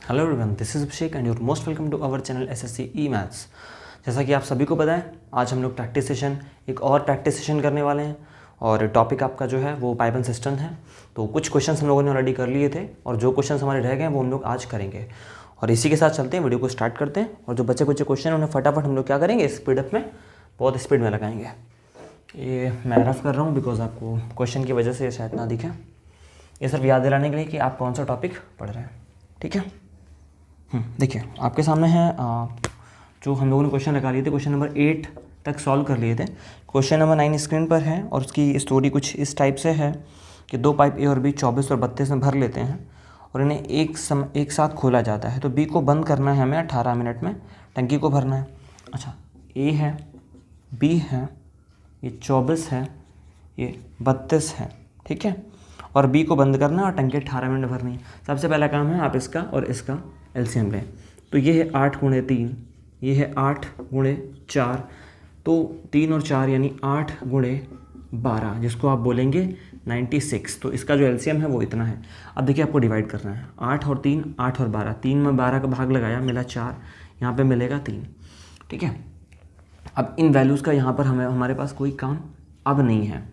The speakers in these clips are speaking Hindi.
Hello everyone, this is Abhishek and your most welcome to our channel SSC E maths. जैसा कि आप सभी को पता है, आज हम लोग एक और प्रैक्टिस सेशन करने वाले हैं और टॉपिक आपका जो है वो पाइथन सिस्टम है। तो कुछ क्वेश्चंस हम लोगों ने ऑलरेडी कर लिए थे और जो क्वेश्चंस हमारे रह गए हैं वो हम लोग आज करेंगे। और इसी के साथ चलते हैं, वीडियो को स्टार्ट करते हैं और जो बच्चे कुछ क्वेश्चन उन्हें फटाफट हम लोग क्या करेंगे, स्पीडअप में, बहुत स्पीड में लगाएंगे। ये मैं रफ कर रहा हूँ बिकॉज आपको क्वेश्चन की वजह से ये शायद ना दिखे। ये सिर्फ याद दिलाने के लिए कि आप कौन सा टॉपिक पढ़ रहे हैं, ठीक है। देखिए आपके सामने है जो हम लोगों ने क्वेश्चन लगा लिए थे, क्वेश्चन नंबर 8 तक सॉल्व कर लिए थे। क्वेश्चन नंबर 9 स्क्रीन पर है और उसकी स्टोरी कुछ इस टाइप से है कि दो पाइप ए और बी 24 और 32 में भर लेते हैं और इन्हें एक साथ खोला जाता है। तो बी को बंद करना है हमें 18 मिनट में, टंकी को भरना है। अच्छा, ए है, बी है, ये 24 है, ये 32 है, ठीक है। और बी को बंद करना और टंकी 18 मिनट भरनी है। सबसे पहला काम है आप इसका और इसका एलसीएम लें। तो ये है 8 गुणे 3, ये है 8 गुणे 4, तो 3 और 4 यानी 8 गुणे 12, जिसको आप बोलेंगे 96। तो इसका जो एलसीएम है वो इतना है। अब देखिए आपको डिवाइड करना है, 8 और 3, 8 और 12, 3 में 12 का भाग लगाया, मिला 4, यहाँ पे मिलेगा 3, ठीक है। अब इन वैल्यूज़ का यहाँ पर हमारे पास कोई काम अब नहीं है,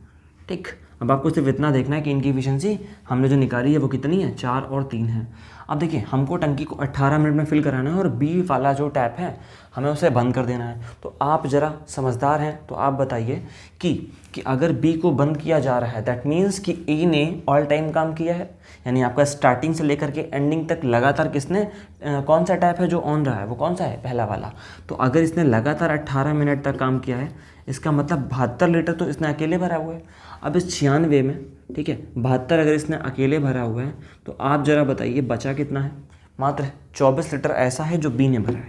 ठीक। अब आपको सिर्फ इतना देखना है कि इनकी एफिशिएंसी हमने जो निकाली है वो कितनी है, 4 और 3 है। अब देखिए हमको टंकी को 18 मिनट में फिल कराना है और बी वाला जो टैप है हमें उसे बंद कर देना है। तो आप ज़रा समझदार हैं तो आप बताइए कि अगर बी को बंद किया जा रहा है दैट मीन्स कि ए ने ऑल टाइम काम किया है, यानी आपका स्टार्टिंग से लेकर के एंडिंग तक लगातार किसने कौन सा टैप है जो ऑन रहा है, वो कौन सा है, पहला वाला। तो अगर इसने लगातार 18 मिनट तक काम किया है, इसका मतलब 72 लीटर तो इसने अकेले भरा हुआ है। अब इस 96 में, ठीक है, 72 अगर इसने अकेले भरा हुआ है तो आप ज़रा बताइए बचा कितना है। मात्र 24 लीटर ऐसा है जो बी ने भरा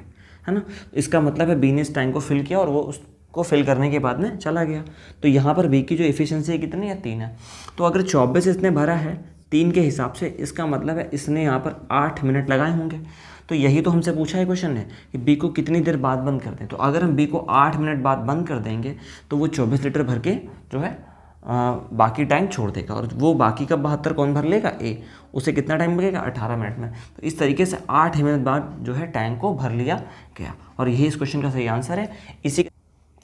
है ना। इसका मतलब है बी ने इस टैंक को फिल किया और वो उसको फिल करने के बाद में चला गया। तो यहाँ पर बी की जो एफिशिएंसी है कितनी है, 3 है। तो अगर 24 इसने भरा है 3 के हिसाब से, इसका मतलब है इसने यहाँ पर 8 मिनट लगाए होंगे। तो यही तो हमसे पूछा है क्वेश्चन ने कि बी को कितनी देर बाद बंद कर दें। तो अगर हम बी को 8 मिनट बाद बंद कर देंगे तो वो 24 लीटर भर के जो है बाकी टैंक छोड़ देगा और वो बाकी का 72 कौन भर लेगा, ए। उसे कितना टाइम लगेगा, 18 मिनट में। तो इस तरीके से 8 मिनट बाद जो है टैंक को भर लिया गया और यही इस क्वेश्चन का सही आंसर है।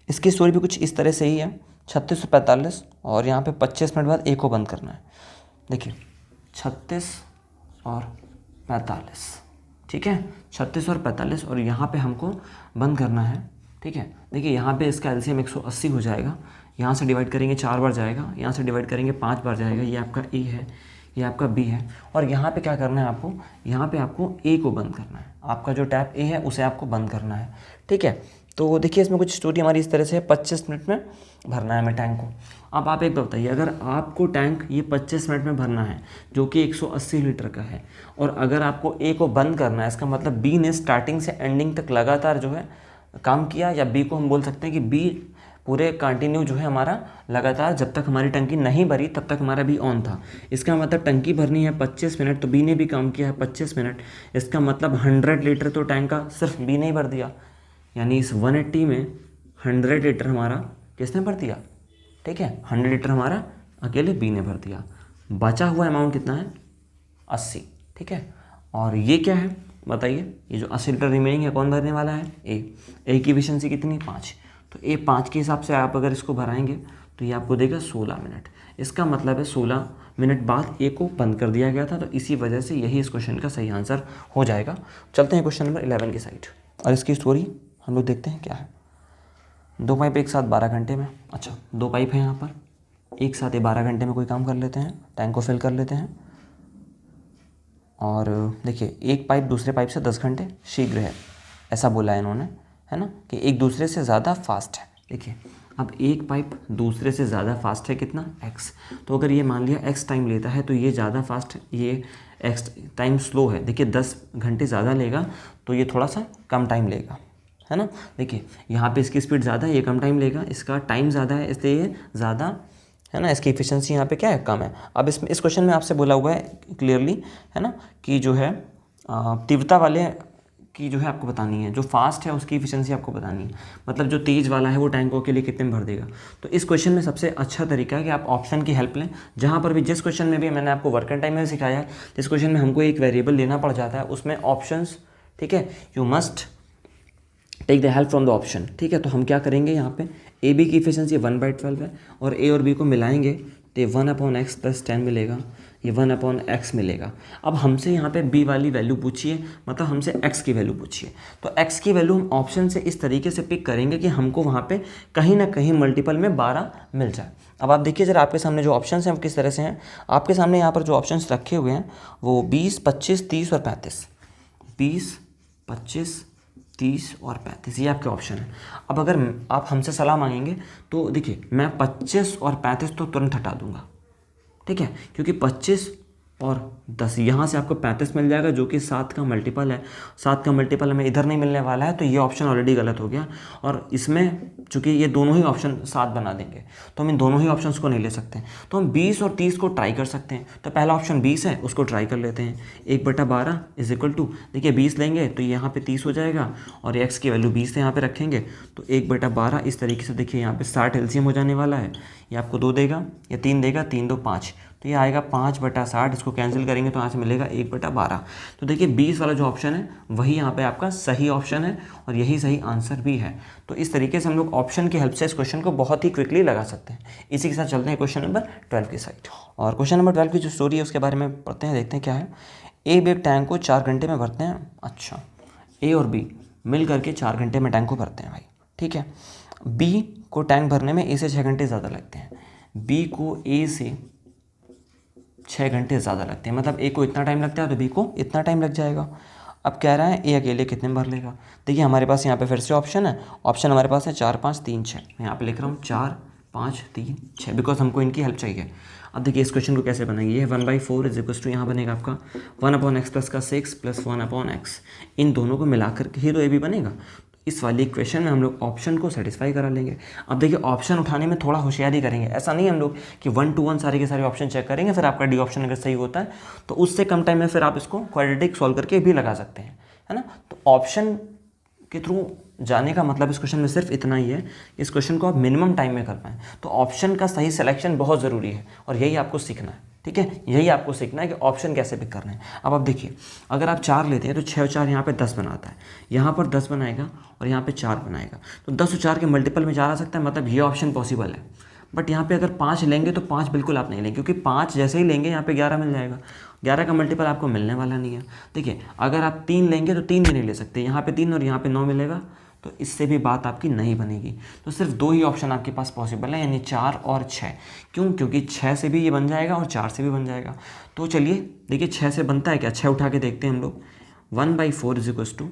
इसकी स्टोरी भी कुछ इस तरह से ही है, 36 और 45 और यहाँ पे 25 मिनट बाद ए को बंद करना है। देखिए 36 और 45, ठीक है, 36 और 45 और यहाँ पे हमको बंद करना है, ठीक है। देखिए यहाँ पे इसका एलसीएम 180 हो जाएगा। यहाँ से डिवाइड करेंगे 4 बार जाएगा, यहाँ से डिवाइड करेंगे 5 बार जाएगा। ये आपका ए है, ये आपका बी है और यहाँ पे क्या करना है आपको, यहाँ पे आपको ए को बंद करना है। आपका जो टैप ए है उसे आपको बंद करना है, ठीक है। तो देखिए इसमें कुछ स्टोरी हमारी इस तरह से है, 25 मिनट में भरना है हमें टैंक को। अब आप एक बताइए, अगर आपको टैंक ये 25 मिनट में भरना है जो कि 180 लीटर का है और अगर आपको ए को बंद करना है, इसका मतलब बी ने स्टार्टिंग से एंडिंग तक लगातार जो है काम किया, या बी को हम बोल सकते हैं कि बी पूरे कंटिन्यू जो है हमारा लगातार जब तक हमारी टंकी नहीं भरी तब तक हमारा बी ऑन था। इसका मतलब टंकी भरनी है 25 मिनट, तो बी ने भी काम किया है 25 मिनट। इसका मतलब 100 लीटर तो टैंक का सिर्फ बी ने ही भर दिया, यानी इस 180 में 100 लीटर हमारा किसने भर दिया, ठीक है, 100 लीटर हमारा अकेले बी ने भर दिया। बचा हुआ अमाउंट कितना है, 80, ठीक है। और ये क्या है बताइए, ये जो 80 लीटर रिमेनिंग है कौन भरने वाला है, ए की एफिशिएंसी कितनी, 5। तो ए 5 के हिसाब से आप अगर इसको भराएंगे तो ये आपको देगा 16 मिनट। इसका मतलब है 16 मिनट बाद ए को बंद कर दिया गया था। तो इसी वजह से यही इस क्वेश्चन का सही आंसर हो जाएगा। चलते हैं क्वेश्चन नंबर 11 की साइड और इसकी स्टोरी हम लोग देखते हैं क्या है। दो पाइप एक साथ 12 घंटे में, अच्छा 2 पाइप हैं यहाँ पर, एक साथ ये 12 घंटे में कोई काम कर लेते हैं, टैंक को फिल कर लेते हैं। और देखिए एक पाइप दूसरे पाइप से 10 घंटे शीघ्र है, ऐसा बोला है इन्होंने, है ना, कि एक दूसरे से ज़्यादा फास्ट है। देखिए अब एक पाइप दूसरे से ज़्यादा फास्ट है कितना, x। तो अगर ये मान लिया x टाइम लेता है तो ये ज़्यादा फास्ट है, ये x टाइम स्लो है। देखिए 10 घंटे ज़्यादा लेगा तो ये थोड़ा सा कम टाइम लेगा, है ना। देखिए यहाँ पे इसकी स्पीड ज़्यादा है, ये कम टाइम लेगा, इसका टाइम ज़्यादा है इसलिए ये ज़्यादा, है ना, इसकी एफिशिएंसी यहाँ पे क्या है, कम है। अब इस क्वेश्चन में आपसे बोला हुआ है क्लियरली, है ना, कि जो है तीव्रता वाले की जो है आपको बतानी है, जो फास्ट है उसकी इफिशिएंसी आपको बतानी है, मतलब जो तेज़ वाला है वो टैंकों के लिए कितने में भर देगा। तो इस क्वेश्चन में सबसे अच्छा तरीका है कि आप ऑप्शन की हेल्प लें। जहाँ पर भी जिस क्वेश्चन में भी मैंने आपको वर्क एंड टाइम में सिखाया है, जिस क्वेश्चन में हमको एक वेरिएबल लेना पड़ जाता है उसमें ऑप्शंस, ठीक है, you must take the help from the option, ठीक है। तो हम क्या करेंगे, यहाँ पे ए बी की इफिशिएंसी 1/12 है और ए और बी को मिलाएंगे तो ये 1/x + 10 मिलेगा, ये 1/x मिलेगा। अब हमसे यहाँ पे b वाली वैल्यू पूछिए, मतलब हमसे x की वैल्यू पूछिए। तो x की वैल्यू हम ऑप्शन से इस तरीके से पिक करेंगे कि हमको वहाँ पे कहीं ना कहीं मल्टीपल में 12 मिल जाए। अब आप देखिए जरा आपके सामने जो ऑप्शन हैं वो किस तरह से हैं। आपके सामने यहाँ पर जो ऑप्शन रखे हुए हैं वो 20, 25, 30 और 35, 20, 25, 30 और 35, ये आपके ऑप्शन है। अब अगर आप हमसे सलाह मांगेंगे तो देखिए मैं 25 और 35 तो तुरंत हटा दूंगा, ठीक है, क्योंकि 25 और 10 यहाँ से आपको 35 मिल जाएगा जो कि 7 का मल्टीपल है। 7 का मल्टीपल हमें इधर नहीं मिलने वाला है, तो ये ऑप्शन ऑलरेडी गलत हो गया। और इसमें चूँकि ये दोनों ही ऑप्शन 7 बना देंगे तो हम इन दोनों ही ऑप्शंस को नहीं ले सकते। तो हम 20 और 30 को ट्राई कर सकते हैं। तो पहला ऑप्शन 20 है, उसको ट्राई कर लेते हैं। 1/12 = देखिए 20 लेंगे तो यहाँ पे 30 हो जाएगा और x की वैल्यू 20 से यहाँ पे रखेंगे तो 1/12 इस तरीके से। देखिए यहाँ पे 60 एलसीएम हो जाने वाला है, ये आपको 2 देगा, या 3 देगा, 3 2 5, तो ये आएगा 5/60। इसको कैंसिल करेंगे तो यहाँ से मिलेगा 1/12। तो देखिए 20 वाला जो ऑप्शन है वही यहाँ पे आपका सही ऑप्शन है और यही सही आंसर भी है। तो इस तरीके से हम लोग ऑप्शन की हेल्प से इस क्वेश्चन को बहुत ही क्विकली लगा सकते हैं। इसी के साथ चलते हैं क्वेश्चन नंबर 12 की साइड। और क्वेश्चन नंबर 12 की जो स्टोरी है उसके बारे में पढ़ते हैं, देखते हैं क्या है। ए बी एक टैंक को 4 घंटे में भरते हैं। अच्छा, ए और बी मिल करके 4 घंटे में टैंक को भरते हैं भाई, ठीक है। बी को टैंक भरने में ए से 6 घंटे ज़्यादा लगते हैं, बी को ए से 6 घंटे ज़्यादा लगते हैं, मतलब ए को इतना टाइम लगता है तो बी को इतना टाइम लग जाएगा। अब कह रहा है ए अकेले कितने में भर लेगा। देखिए हमारे पास यहाँ पे फिर से ऑप्शन है, ऑप्शन हमारे पास है 4 5 3 6। मैं यहाँ पे लिख रहा हूँ 4 5 3 6 बिकॉज हमको इनकी हेल्प चाहिए। अब देखिए इस क्वेश्चन को कैसे बनाएंगे। ये 1/4 = यहाँ बनेगा आपका 1/x + का 6 + 1/x, इन दोनों को मिलाकर ही तो ए बी बनेगा। इस वाली इक्वेशन में हम लोग ऑप्शन को सेटिस्फाई करा लेंगे। अब देखिए ऑप्शन उठाने में थोड़ा होशियारी करेंगे, ऐसा नहीं हम लोग कि 1 to 1 सारे के सारे ऑप्शन चेक करेंगे फिर आपका डी ऑप्शन अगर सही होता है तो उससे कम टाइम में फिर आप इसको क्वाड्रेटिक सॉल्व करके भी लगा सकते हैं, है ना। तो ऑप्शन के थ्रू जाने का मतलब इस क्वेश्चन में सिर्फ इतना ही है, इस क्वेश्चन को आप मिनिमम टाइम में कर पाएँ। तो ऑप्शन का सही सिलेक्शन बहुत ज़रूरी है और यही आपको सीखना है, ठीक है, यही आपको सीखना है कि ऑप्शन कैसे पिक करना है। अब आप देखिए अगर आप 4 लेते हैं तो 6 और 4 यहाँ पे 10 बनाता है, यहाँ पर 10 बनाएगा और यहाँ पे 4 बनाएगा, तो 10 और 4 के मल्टीपल में 4 आ सकता है, मतलब ये ऑप्शन पॉसिबल है। बट यहाँ पे अगर 5 लेंगे तो 5 बिल्कुल आप नहीं लेंगे, क्योंकि 5 जैसे ही लेंगे यहाँ पे 11 मिल जाएगा, 11 का मल्टीपल आपको मिलने वाला नहीं है। देखिए अगर आप 3 लेंगे तो 3 भी नहीं ले सकते, यहाँ पे 3 और यहाँ पे 9 मिलेगा, तो इससे भी बात आपकी नहीं बनेगी। तो सिर्फ 2 ही ऑप्शन आपके पास पॉसिबल है, यानी 4 और 6। क्यों? क्योंकि 6 से भी ये बन जाएगा और 4 से भी बन जाएगा। तो चलिए देखिए 6 से बनता है क्या, 6 उठा के देखते हैं हम लोग। 1/4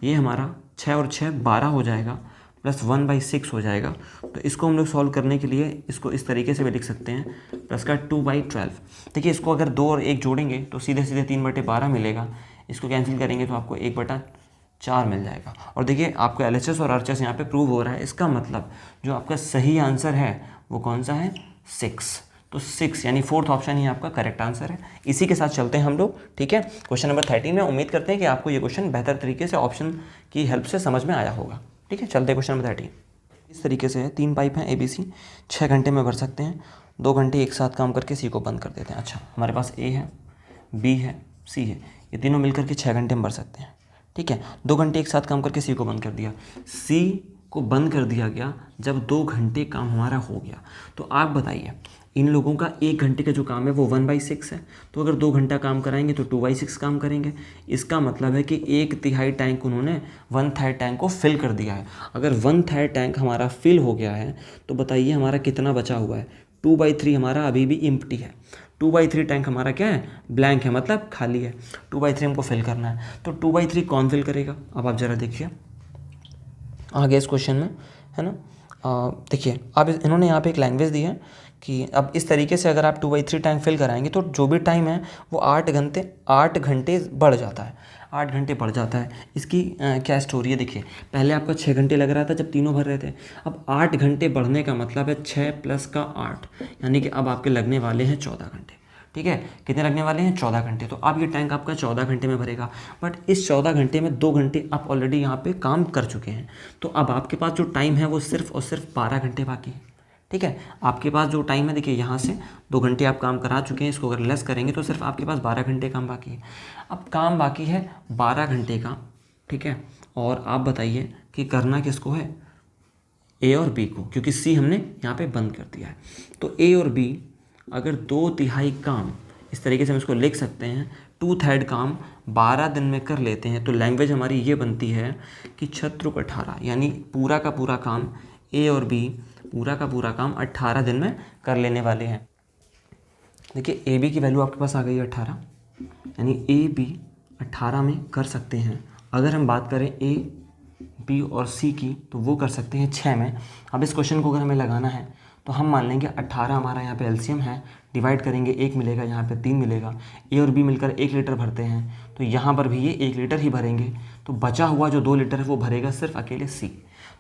ये हमारा 6 और 6 12 हो जाएगा, प्लस 1/6 हो जाएगा। तो इसको हम लोग सॉल्व करने के लिए इसको इस तरीके से भी लिख सकते हैं, प्लस का 2/12। देखिए इसको अगर 2 और 1 जोड़ेंगे तो सीधे सीधे 3/12 मिलेगा, इसको कैंसिल करेंगे तो आपको 1/4 मिल जाएगा। और देखिए आपका LHS और RHS यहाँ पे प्रूव हो रहा है। इसका मतलब जो आपका सही आंसर है वो कौन सा है, 6। तो 6 यानी 4th ऑप्शन ही आपका करेक्ट आंसर है। इसी के साथ चलते हैं हम लोग, ठीक है, क्वेश्चन नंबर 13 में। उम्मीद करते हैं कि आपको ये क्वेश्चन बेहतर तरीके से ऑप्शन की हेल्प से समझ में आया होगा, ठीक है। चलते हैं क्वेश्चन नंबर 13। इस तरीके से है, 3 पाइप हैं ABC, 6 घंटे में भर सकते हैं, 2 घंटे एक साथ काम करके C को बंद कर देते हैं। अच्छा, हमारे पास A है, B है, C है, ये तीनों मिलकर के 6 घंटे में भर सकते हैं, ठीक है। 2 घंटे एक साथ काम करके C को बंद कर दिया, C को बंद कर दिया गया जब 2 घंटे काम हमारा हो गया। तो आप बताइए इन लोगों का 1 घंटे का जो काम है वो 1/6 है, तो अगर 2 घंटा काम कराएंगे तो 2/6 काम करेंगे। इसका मतलब है कि 1/3 टैंक उन्होंने 1/3 टैंक को फिल कर दिया है। अगर 1/3 टैंक हमारा फिल हो गया है तो बताइए हमारा कितना बचा हुआ है, 2/3 हमारा अभी भी एम्प्टी है। 2/3 टैंक हमारा क्या है, ब्लैंक है, मतलब खाली है। 2/3 हमको फिल करना है, तो 2/3 कौन फिल करेगा। अब आप ज़रा देखिए आगे इस क्वेश्चन में, है ना। देखिए अब इन्होंने यहाँ पे एक लैंग्वेज दी है कि अब इस तरीके से अगर आप 2/3 टैंक फिल कराएंगे तो जो भी टाइम है वो 8 घंटे बढ़ जाता है, 8 घंटे बढ़ जाता है। इसकी क्या स्टोरी है देखिए, पहले आपका 6 घंटे लग रहा था जब तीनों भर रहे थे, अब 8 घंटे बढ़ने का मतलब है 6 + का 8, यानी कि अब आपके लगने वाले हैं 14 घंटे, ठीक है, कितने लगने वाले हैं 14 घंटे। तो अब ये टैंक आपका 14 घंटे में भरेगा, बट इस 14 घंटे में 2 घंटे आप ऑलरेडी यहाँ पे काम कर चुके हैं। तो अब आपके पास जो टाइम है वो सिर्फ और सिर्फ 12 घंटे बाकी है। ठीक है, आपके पास जो टाइम है, देखिए यहाँ से 2 घंटे आप काम करा चुके हैं, इसको अगर लेस करेंगे तो सिर्फ आपके पास 12 घंटे काम बाकी है। अब काम बाकी है 12 घंटे का, ठीक है, और आप बताइए कि करना किसको है, ए और बी को, क्योंकि सी हमने यहाँ पे बंद कर दिया है। तो ए और बी अगर 2/3 काम, इस तरीके से हम इसको लिख सकते हैं, 2/3 काम 12 दिन में कर लेते हैं, तो लैंग्वेज हमारी ये बनती है कि 6×18, यानी पूरा का पूरा काम ए और बी पूरा का पूरा काम 18 दिन में कर लेने वाले हैं। देखिए ए बी की वैल्यू आपके पास आ गई है 18, यानी ए बी 18 में कर सकते हैं। अगर हम बात करें ए बी और सी की, तो वो कर सकते हैं 6 में। अब इस क्वेश्चन को अगर हमें लगाना है तो हम मान लेंगे 18 हमारा यहाँ पे एलसीएम है, डिवाइड करेंगे 1 मिलेगा, यहाँ पे 3 मिलेगा। ए और बी मिलकर 1 लीटर भरते हैं, तो यहाँ पर भी ये 1 लीटर ही भरेंगे। तो बचा हुआ जो 2 लीटर है वो भरेगा सिर्फ अकेले सी।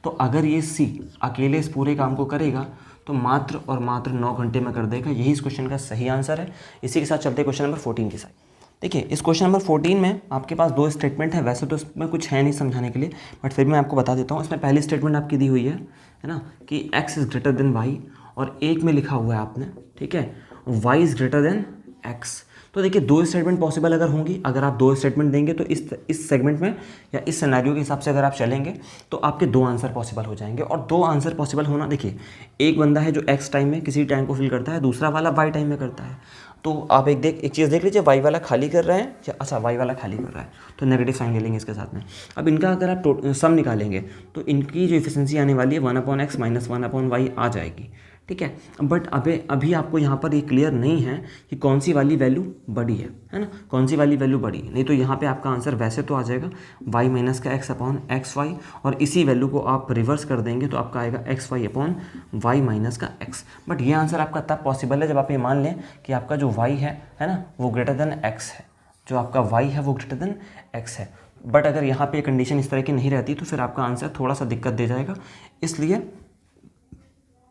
तो अगर ये सी अकेले इस पूरे काम को करेगा तो मात्र और मात्र 9 घंटे में कर देगा। यही इस क्वेश्चन का सही आंसर है। इसी के साथ चलते हैं क्वेश्चन नंबर 14 की साइड। देखिए इस क्वेश्चन नंबर 14 में आपके पास 2 स्टेटमेंट है। वैसे तो इसमें कुछ है नहीं समझाने के लिए, बट फिर भी मैं आपको बता देता हूँ। इसमें पहली स्टेटमेंट आपकी दी हुई है ना, कि x is greater than y, और एक में लिखा हुआ है आपने, ठीक है, y is greater than x। तो देखिए 2 स्टेटमेंट पॉसिबल अगर होंगी, अगर आप 2 स्टेटमेंट देंगे तो इस सेगमेंट में या इस सिनेरियो के हिसाब से अगर आप चलेंगे तो आपके 2 आंसर पॉसिबल हो जाएंगे। और 2 आंसर पॉसिबल होना, देखिए एक बंदा है जो x टाइम में किसी टैंक को फिल करता है, दूसरा वाला y टाइम में करता है। तो आप एक चीज़ देख लीजिए, y वाला खाली कर रहा है या अच्छा y वाला खाली कर रहा है, तो नेगेटिव साइन ले लेंगे इसके साथ में। अब इनका अगर आप सम निकालेंगे तो इनकी जो इफिशिएंसी आने वाली है 1/x माइनस 1/y आ जाएगी, ठीक है। बट अभी आपको यहाँ पर ये क्लियर नहीं है कि कौन सी वाली वैल्यू बड़ी है ना, कौन सी वाली वैल्यू बड़ी है। नहीं तो यहाँ पे आपका आंसर वैसे तो आ जाएगा y माइनस का x अपॉन एक्स वाई, और इसी वैल्यू को आप रिवर्स कर देंगे तो आपका आएगा x y upon y minus का x। बट ये आंसर आपका तब पॉसिबल है जब आप ये मान लें कि आपका जो y है ना, वो ग्रेटर देन x है, जो आपका y है वो ग्रेटर देन x है। बट अगर यहाँ पे कंडीशन इस तरह की नहीं रहती तो फिर आपका आंसर थोड़ा सा दिक्कत दे जाएगा, इसलिए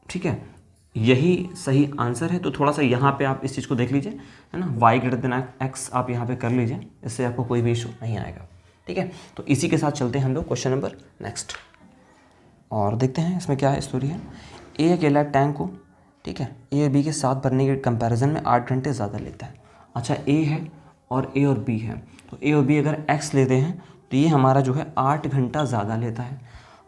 ठीक है, यही सही आंसर है। तो थोड़ा सा यहाँ पे आप इस चीज़ को देख लीजिए, है ना, y ग्रेटर देन x आप यहाँ पे कर लीजिए, इससे आपको कोई भी इशू नहीं आएगा, ठीक है। तो इसी के साथ चलते हैं हम लोग क्वेश्चन नंबर नेक्स्ट, और देखते हैं इसमें क्या स्टोरी है। ए अकेला टैंक को, ठीक है, ए और बी के साथ भरने के कंपैरिजन में 8 घंटे ज़्यादा लेता है। अच्छा ए है और ए और बी है, तो ए और बी अगर x लेते हैं तो ये हमारा जो है 8 घंटा ज़्यादा लेता है।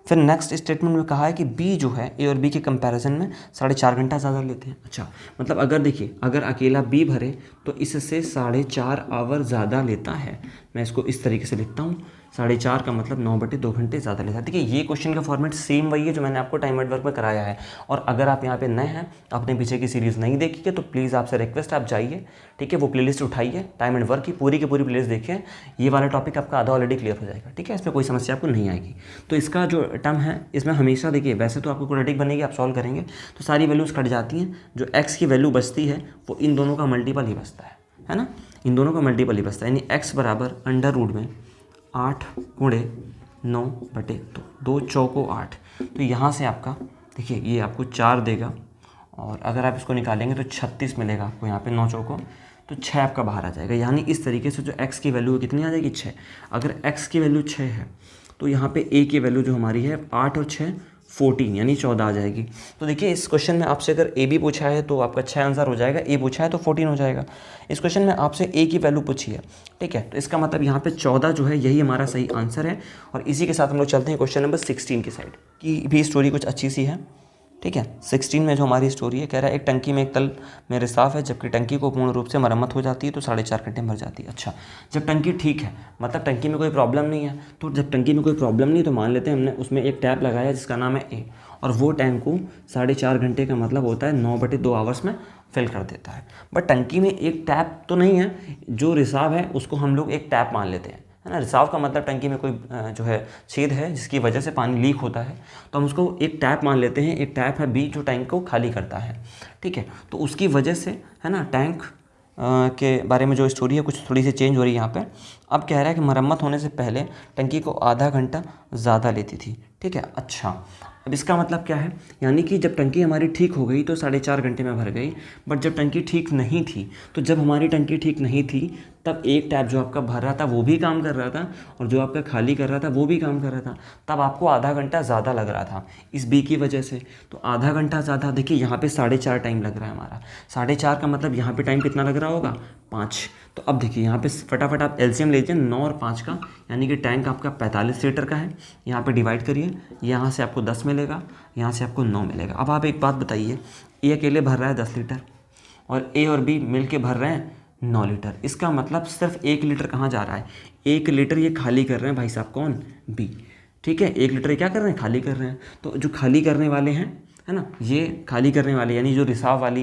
फिर नेक्स्ट स्टेटमेंट में कहा है कि बी जो है ए और बी के कंपैरिजन में 4.5 घंटा ज़्यादा लेते हैं। अच्छा मतलब अगर देखिए, अगर अकेला बी भरे तो इससे 4.5 आवर ज़्यादा लेता है। मैं इसको इस तरीके से लिखता हूँ, 4.5 का मतलब 9/2 घंटे ज़्यादा लेता है। देखिए ये क्वेश्चन का फॉर्मेट सेम वही है जो मैंने आपको टाइम एट वर्क में कराया है। और अगर आप यहाँ पे नए हैं, आपने पीछे की सीरीज़ नहीं देखी है, तो प्लीज़ आपसे रिक्वेस्ट आप जाइए, ठीक है, वो प्लेलिस्ट उठाइए, टाइम एट वर्क की पूरी प्लेलिस्ट देखिए। ये वाला टॉपिक आपका आधा ऑलरेडी क्लियर हो जाएगा, ठीक है, इसमें कोई समस्या आपको नहीं आएगी। तो इसका जो टर्म है इसमें हमेशा देखिए, वैसे तो आपको क्वाड्रेटिक बनेगी, आप सॉल्व करेंगे तो सारी वैल्यूज़ कट जाती हैं। जो एक्स की वैल्यू बचती है वो इन दोनों का मल्टीपल ही बचता है ना, इन दोनों का मल्टीपल ही बचता है। यानी एक्स बराबर अंडर रूट में 8 गुणे 9/2, 2 चौको 8। तो यहाँ से आपका देखिए ये आपको 4 देगा, और अगर आप इसको निकालेंगे तो 36 मिलेगा आपको यहाँ पे 9 चौको, तो 6 आपका बाहर आ जाएगा। यानी इस तरीके से जो x की वैल्यू है कितनी आ जाएगी, 6। अगर x की वैल्यू 6 है तो यहाँ पे a की वैल्यू जो हमारी है 8 और 6 14, यानी 14 आ जाएगी। तो देखिए इस क्वेश्चन में आपसे अगर ए बी पूछा है तो आपका 6 आंसर हो जाएगा, ए पूछा है तो 14 हो जाएगा। इस क्वेश्चन में आपसे ए की वैल्यू पूछी है, ठीक है, तो इसका मतलब यहाँ पे 14 जो है यही हमारा सही आंसर है। और इसी के साथ हम लोग चलते हैं क्वेश्चन नंबर 16 की साइड, की भी स्टोरी कुछ अच्छी सी है, ठीक है। 16 में जो हमारी स्टोरी है, कह रहा है एक टंकी में एक तल में रिसाव है, जबकि टंकी को पूर्ण रूप से मरम्मत हो जाती है तो 4.5 घंटे में भर जाती है। अच्छा जब टंकी ठीक है, मतलब टंकी में कोई प्रॉब्लम नहीं है, तो जब टंकी में कोई प्रॉब्लम नहीं तो मान लेते हैं हमने उसमें एक टैप लगाया जिसका नाम है ए, और वो टैंक को 4.5 घंटे का मतलब होता है 9/2 आवर्स में फिल कर देता है। बट टंकी में एक टैप तो नहीं है, जो रिसाव है उसको हम लोग एक टैप मान लेते हैं, है ना। रिसाव का मतलब टंकी में कोई जो है छेद है जिसकी वजह से पानी लीक होता है, तो हम उसको एक टैप मान लेते हैं। एक टैप है बी जो टैंक को खाली करता है, ठीक है। तो उसकी वजह से, है ना, टैंक के बारे में जो स्टोरी है कुछ थोड़ी सी चेंज हो रही है यहाँ पे। अब कह रहा है कि मरम्मत होने से पहले टंकी को आधा घंटा ज़्यादा लेती थी, ठीक है। अच्छा अब इसका मतलब क्या है, यानी कि जब टंकी हमारी ठीक हो गई तो 4.5 घंटे में भर गई, बट जब टंकी ठीक नहीं थी, तो जब हमारी टंकी ठीक नहीं थी तब एक टैप जो आपका भर रहा था वो भी काम कर रहा था और जो आपका खाली कर रहा था वो भी काम कर रहा था, तब आपको आधा घंटा ज़्यादा लग रहा था इस बी की वजह से। तो आधा घंटा ज़्यादा, देखिए यहाँ पे 4.5 टाइम लग रहा है हमारा, 4.5 का मतलब यहाँ पे टाइम कितना लग रहा होगा, 5। तो अब देखिए यहाँ पे फटाफट आप एलसीएम लीजिए 9 और 5 का, यानी कि टैंक आपका 45 लीटर का है। यहाँ पे डिवाइड करिए, यहाँ से आपको 10 मिलेगा, यहाँ से आपको 9 मिलेगा। अब आप एक बात बताइए, ए अकेले भर रहा है 10 लीटर और ए और बी मिल के भर रहे हैं 9 लीटर। इसका मतलब सिर्फ 1 लीटर कहाँ जा रहा है, 1 लीटर ये खाली कर रहे हैं भाई साहब, कौन, बी। ठीक है, 1 लीटर ये क्या कर रहे हैं, खाली कर रहे हैं। तो जो खाली करने वाले हैं, है ना, ये खाली करने वाले यानी जो रिसाव वाली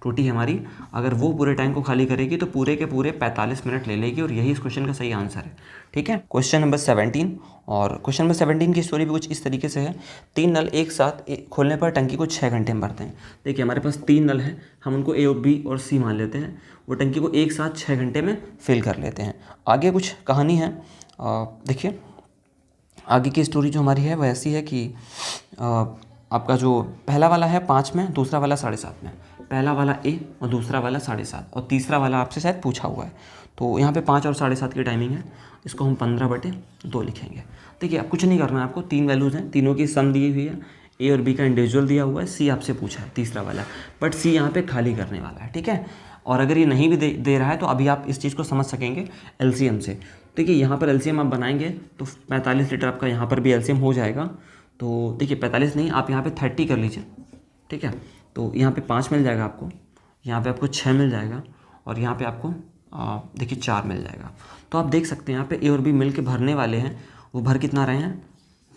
टोटी है हमारी, अगर वो पूरे टैंक को खाली करेगी तो पूरे के पूरे 45 मिनट ले लेगी, और यही इस क्वेश्चन का सही आंसर है। ठीक है, क्वेश्चन नंबर 17। और क्वेश्चन नंबर 17 की स्टोरी भी कुछ इस तरीके से है। 3 नल एक साथ खोलने पर टंकी को 6 घंटे में भरते हैं। देखिए हमारे पास 3 नल हैं, हम उनको ए और बी और सी मान लेते हैं, वो टंकी को एक साथ 6 घंटे में फिल कर लेते हैं। आगे कुछ कहानी है, देखिए आगे की स्टोरी जो हमारी है वो ऐसी है कि आपका जो पहला वाला है 5 में, दूसरा वाला 7.5 में, पहला वाला ए और दूसरा वाला 7.5, और तीसरा वाला आपसे शायद पूछा हुआ है। तो यहाँ पे 5 और 7.5 की टाइमिंग है, इसको हम 15/2 लिखेंगे। देखिए अब कुछ नहीं करना है आपको, 3 वैल्यूज़ हैं, तीनों की सम दी हुई है, ए और बी का इंडिविजुअल दिया हुआ है, सी आपसे पूछा है तीसरा वाला, बट सी यहाँ पे खाली करने वाला है। ठीक है, और अगर ये नहीं भी दे रहा है तो अभी आप इस चीज़ को समझ सकेंगे एलसीएम से। देखिए यहाँ पर एलसीएम आप बनाएंगे तो 45 लीटर आपका यहाँ पर भी एलसीएम हो जाएगा। तो देखिए 45 नहीं, आप यहाँ पे 30 कर लीजिए। ठीक है, तो यहाँ पे 5 मिल जाएगा आपको, यहाँ पे आपको 6 मिल जाएगा, और यहाँ पे आपको देखिए 4 मिल जाएगा। तो आप देख सकते हैं यहाँ पे ए और बी मिल के भरने वाले हैं, वो भर कितना रहे हैं,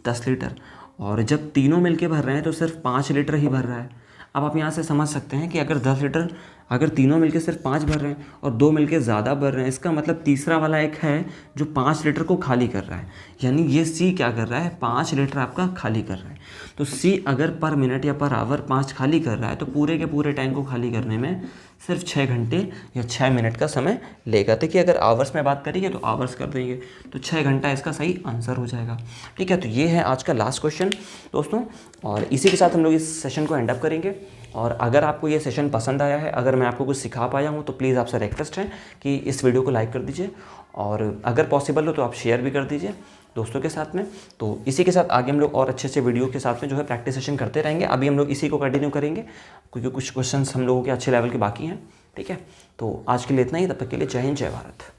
10 लीटर, और जब तीनों मिल के भर रहे हैं तो सिर्फ 5 लीटर ही भर रहा है। अब आप यहाँ से समझ सकते हैं कि अगर 10 लीटर, अगर तीनों मिलके सिर्फ 5 भर रहे हैं और 2 मिलके ज़्यादा भर रहे हैं, इसका मतलब तीसरा वाला एक है जो 5 लीटर को खाली कर रहा है, यानी ये सी क्या कर रहा है, 5 लीटर आपका खाली कर रहा है। तो सी अगर पर मिनट या पर आवर 5 खाली कर रहा है तो पूरे के पूरे टैंक को खाली करने में सिर्फ 6 घंटे या 6 मिनट का समय लेगा। देखिए अगर आवर्स में बात करेंगे तो आवर्स कर देंगे, तो 6 घंटा इसका सही आंसर हो जाएगा। ठीक है, तो ये है आज का लास्ट क्वेश्चन दोस्तों, और इसी के साथ हम लोग इस सेशन को एंड अप करेंगे। और अगर आपको ये सेशन पसंद आया है, अगर मैं आपको कुछ सिखा पाया हूँ, तो प्लीज़ आपसे रिक्वेस्ट है कि इस वीडियो को लाइक कर दीजिए, और अगर पॉसिबल हो तो आप शेयर भी कर दीजिए दोस्तों के साथ में। तो इसी के साथ आगे हम लोग और अच्छे वीडियो के साथ में जो है प्रैक्टिस सेशन करते रहेंगे। अभी हम लोग इसी को कंटिन्यू करेंगे क्योंकि कुछ क्वेश्चंस हम लोगों के अच्छे लेवल के बाकी हैं। ठीक है, तो आज के लिए इतना ही, तब तक के लिए जय हिंद, जय भारत।